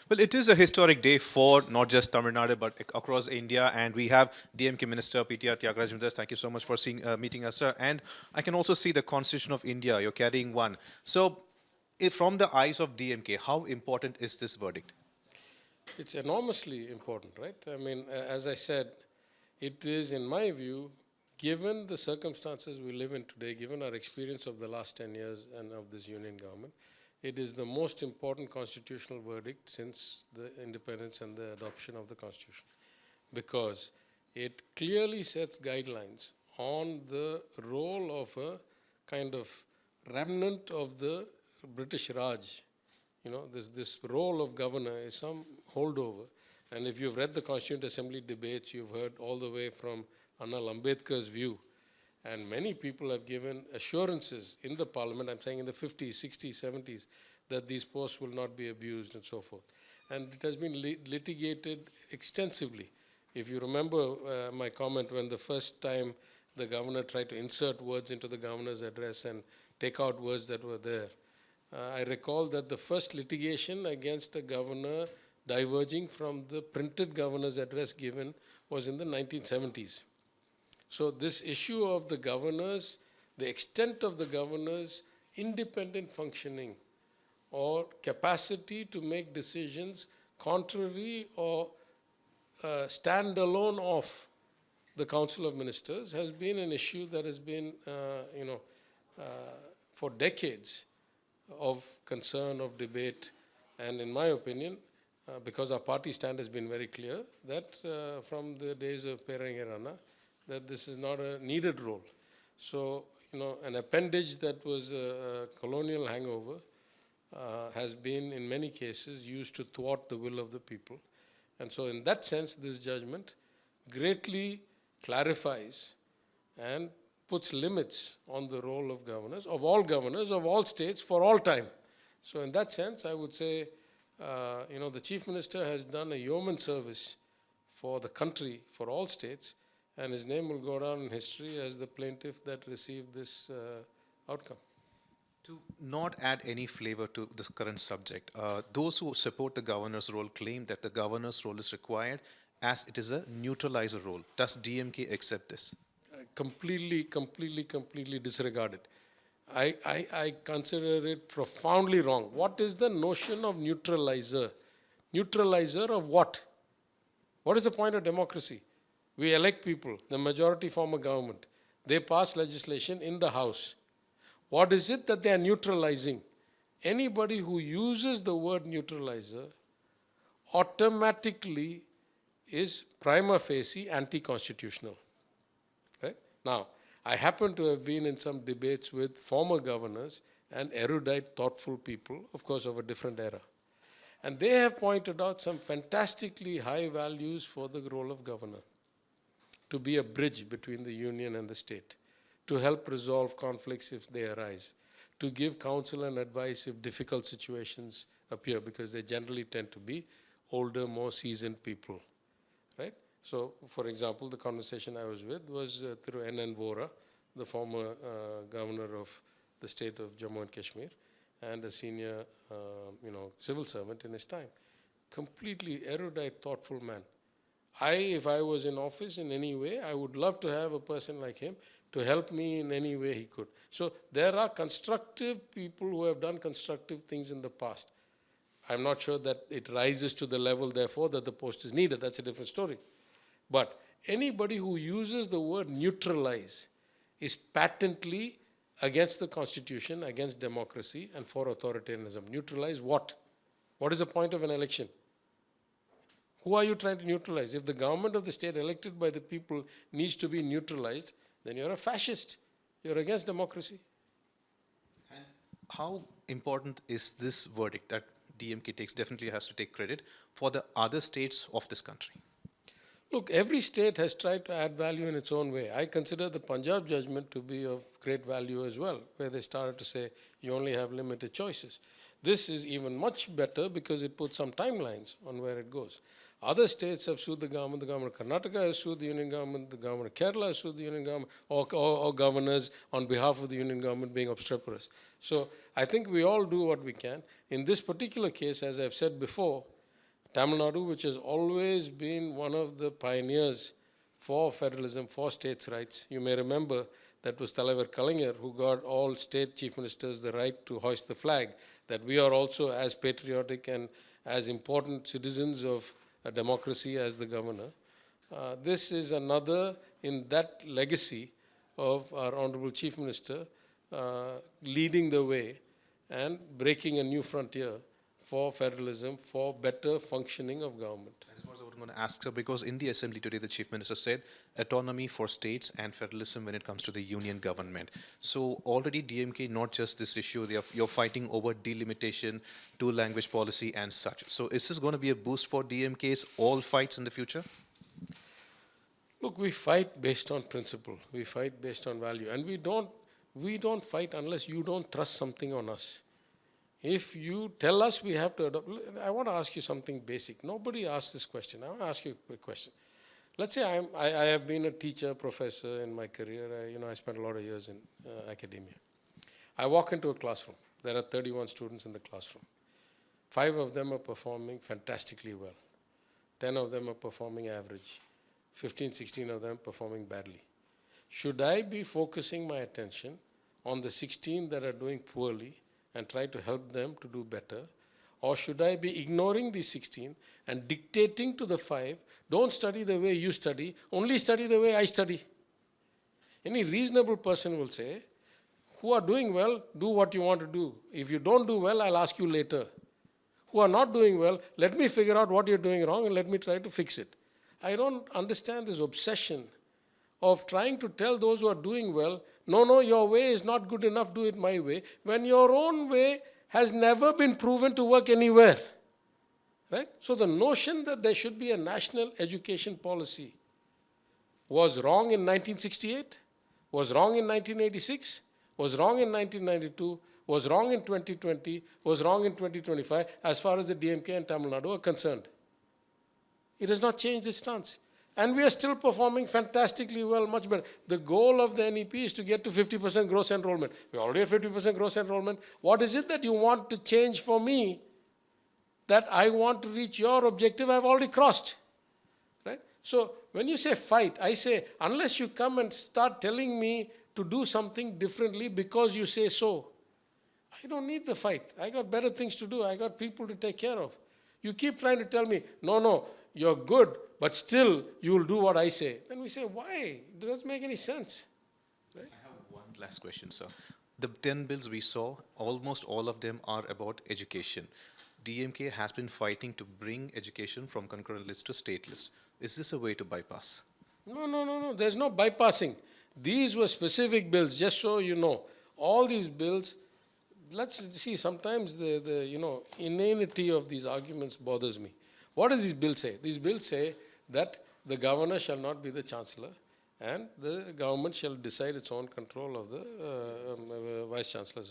Well, it is a historic day for not just Tamil Nadu, but across India. And we have DMK Minister PTR Thiaga Rajan with us. Thank you so much for meeting us, sir. And I can also see the Constitution of India. You're carrying one. So, if from the eyes of DMK, how important is this verdict? It's enormously important, right? I mean, as I said, it is, in my view, given the circumstances we live in today, given our experience of the last 10 years and of this union government, it is the most important constitutional verdict since the independence and the adoption of the Constitution, because it clearly sets guidelines on the role of a kind of remnant of the British Raj. You know, this role of governor is some holdover. And if you've read the Constituent Assembly debates, you've heard all the way from Anna Ambedkar's view. And many people have given assurances in the parliament, I'm saying in the 50s, 60s, 70s, that these posts will not be abused and so forth. And it has been litigated extensively. If you remember my comment when the first time the governor tried to insert words into the governor's address and take out words that were there, I recall that the first litigation against a governor diverging from the printed governor's address given was in the 1970s. So this issue of the governors, the extent of the governors' independent functioning or capacity to make decisions contrary or stand alone of the Council of Ministers has been an issue that has been, for decades of concern, of debate, and in my opinion, because our party stand has been very clear that from the days of Perangerana, that this is not a needed role. So, an appendage that was a colonial hangover has been, in many cases, used to thwart the will of the people. And so, in that sense, this judgment greatly clarifies and puts limits on the role of governors, of all states, for all time. So, in that sense, I would say, the Chief Minister has done a yeoman service for the country, for all states, and his name will go down in history as the plaintiff that received this outcome. To not add any flavor to this current subject, those who support the governor's role claim that the governor's role is required as it is a neutralizer role. Does DMK accept this? Completely disregarded. I consider it profoundly wrong. What is the notion of neutralizer? Neutralizer of what? What is the point of democracy? We elect people, the majority form a government. They pass legislation in the House. What is it that they are neutralizing? Anybody who uses the word neutralizer automatically is prima facie anti-constitutional. Right? Now, I happen to have been in some debates with former governors and erudite, thoughtful people, of course, of a different era. And they have pointed out some fantastically high values for the role of governor, to be a bridge between the union and the state, to help resolve conflicts if they arise, to give counsel and advice if difficult situations appear, because they generally tend to be older, more seasoned people, right? So, for example, the conversation I was with was through N. Vora, the former governor of the state of Jammu and Kashmir, and a senior, civil servant in his time. Completely erudite, thoughtful man. If I was in office in any way, I would love to have a person like him to help me in any way he could. So there are constructive people who have done constructive things in the past. I'm not sure that it rises to the level, therefore, that the post is needed. That's a different story. But anybody who uses the word neutralize is patently against the Constitution, against democracy, and for authoritarianism. Neutralize what? What is the point of an election? Who are you trying to neutralize? If the government of the state elected by the people needs to be neutralized, then you're a fascist. You're against democracy. And how important is this verdict that DMK takes, definitely has to take credit, for the other states of this country? Look, every state has tried to add value in its own way. I consider the Punjab judgment to be of great value as well, where they started to say you only have limited choices. This is even much better because it puts some timelines on where it goes. Other states have sued the government of Karnataka has sued the union government, the government of Kerala has sued the union government, or governors on behalf of the union government being obstreperous. So I think we all do what we can. In this particular case, as I've said before, Tamil Nadu, which has always been one of the pioneers for federalism, for states' rights. You may remember that was Talaivar Kalaignar who got all state chief ministers the right to hoist the flag, that we are also as patriotic and as important citizens of a democracy as the governor. This is another in that legacy of our Honorable Chief Minister leading the way and breaking a new frontier for federalism, for better functioning of government. That's what I was going to ask, sir, because in the assembly today, the chief minister said autonomy for states and federalism when it comes to the union government. So already DMK, not just this issue, you're fighting over delimitation, two-language policy and such. So is this going to be a boost for DMK's all fights in the future? Look, we fight based on principle. We fight based on value. And we don't fight unless you don't trust something on us. If you tell us we have to adopt, I want to ask you something basic. Nobody asked this question. I want to ask you a quick question. Let's say I have been a teacher, professor in my career. I spent a lot of years in academia. I walk into a classroom. There are 31 students in the classroom. 5 of them are performing fantastically well. 10 of them are performing average. 15, 16 of them performing badly. Should I be focusing my attention on the 16 that are doing poorly and try to help them to do better? Or should I be ignoring these 16 and dictating to the 5, don't study the way you study, only study the way I study? Any reasonable person will say, who are doing well, do what you want to do. If you don't do well, I'll ask you later. Who are not doing well, let me figure out what you're doing wrong and let me try to fix it. I don't understand this obsession of trying to tell those who are doing well, no, your way is not good enough, do it my way, when your own way has never been proven to work anywhere. Right? So the notion that there should be a national education policy was wrong in 1968, was wrong in 1986, was wrong in 1992, was wrong in 2020, was wrong in 2025, as far as the DMK and Tamil Nadu are concerned. It has not changed its stance. And we are still performing fantastically well, much better. The goal of the NEP is to get to 50% gross enrollment. We're already at 50% gross enrollment. What is it that you want to change for me that I want to reach your objective I've already crossed? Right? So when you say fight, I say, unless you come and start telling me to do something differently because you say so, I don't need the fight. I got better things to do. I got people to take care of. You keep trying to tell me, no, you're good, but still you will do what I say. Then we say, why? It doesn't make any sense. Right? I have one last question, sir. The 10 bills we saw, almost all of them are about education. DMK has been fighting to bring education from concurrent list to state list. Is this a way to bypass? No. There's no bypassing. These were specific bills, just so you know. All these bills, let's see, sometimes the inanity of these arguments bothers me. What does these bills say? These bills say that the governor shall not be the chancellor and the government shall decide its own control of the vice chancellor.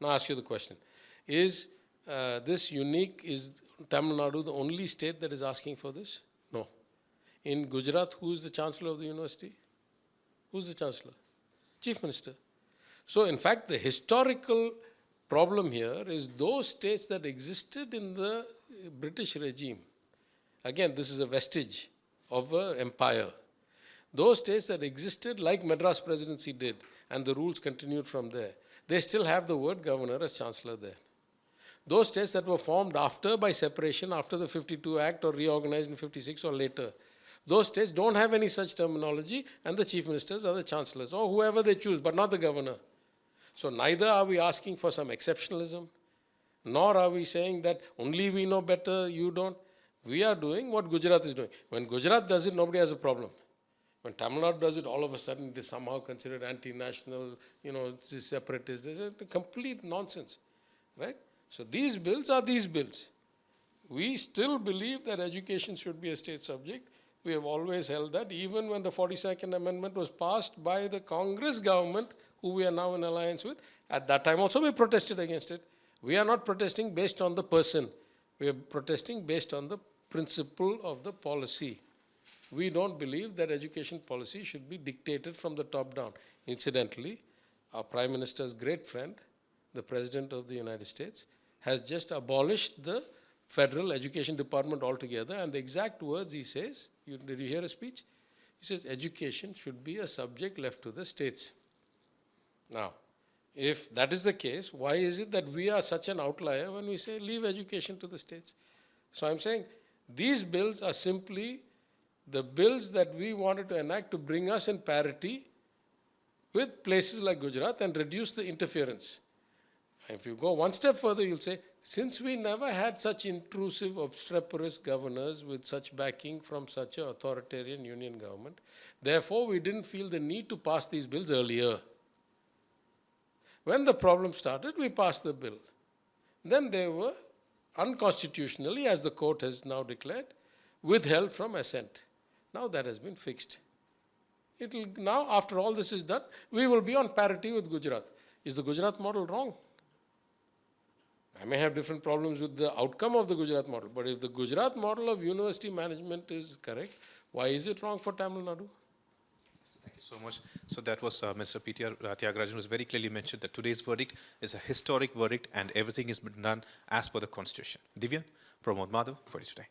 Now I ask you the question. Is this unique? Is Tamil Nadu the only state that is asking for this? No. In Gujarat, who is the chancellor of the university? Who's the chancellor? Chief minister. So in fact, the historical problem here is those states that existed in the British regime. Again, this is a vestige of an empire. Those states that existed like Madras Presidency did, and the rules continued from there, they still have the word governor as chancellor there. Those states that were formed after, by separation, after the 52 Act or reorganized in 56 or later, those states don't have any such terminology, and the chief ministers are the chancellors, or whoever they choose, but not the governor. So neither are we asking for some exceptionalism, nor are we saying that only we know better, you don't. We are doing what Gujarat is doing. When Gujarat does it, nobody has a problem. When Tamil Nadu does it, all of a sudden it is somehow considered anti-national, separatist. This is complete nonsense, right? So these bills are these bills. We still believe that education should be a state subject. We have always held that, even when the 42nd Amendment was passed by the Congress government, who we are now in alliance with. At that time also we protested against it. We are not protesting based on the person. We are protesting based on the principle of the policy. We don't believe that education policy should be dictated from the top down. Incidentally, our Prime Minister's great friend, the President of the United States, has just abolished the federal education department altogether. And the exact words he says, did you hear a speech? He says education should be a subject left to the states. Now, if that is the case, why is it that we are such an outlier when we say leave education to the states? So I'm saying these bills are simply the bills that we wanted to enact to bring us in parity with places like Gujarat and reduce the interference. If you go one step further, you'll say, since we never had such intrusive, obstreperous governors with such backing from such an authoritarian union government, therefore we didn't feel the need to pass these bills earlier. When the problem started, we passed the bill. Then they were unconstitutionally, as the court has now declared, withheld from assent. Now that has been fixed. Now, after all this is done, we will be on parity with Gujarat. Is the Gujarat model wrong? I may have different problems with the outcome of the Gujarat model, but if the Gujarat model of university management is correct, why is it wrong for Tamil Nadu? Thank you so much. So that was Mr. PTR Thiaga Rajan, who has very clearly mentioned that today's verdict is a historic verdict and everything has been done as per the Constitution. Divyan, Pramod Madhav for you today.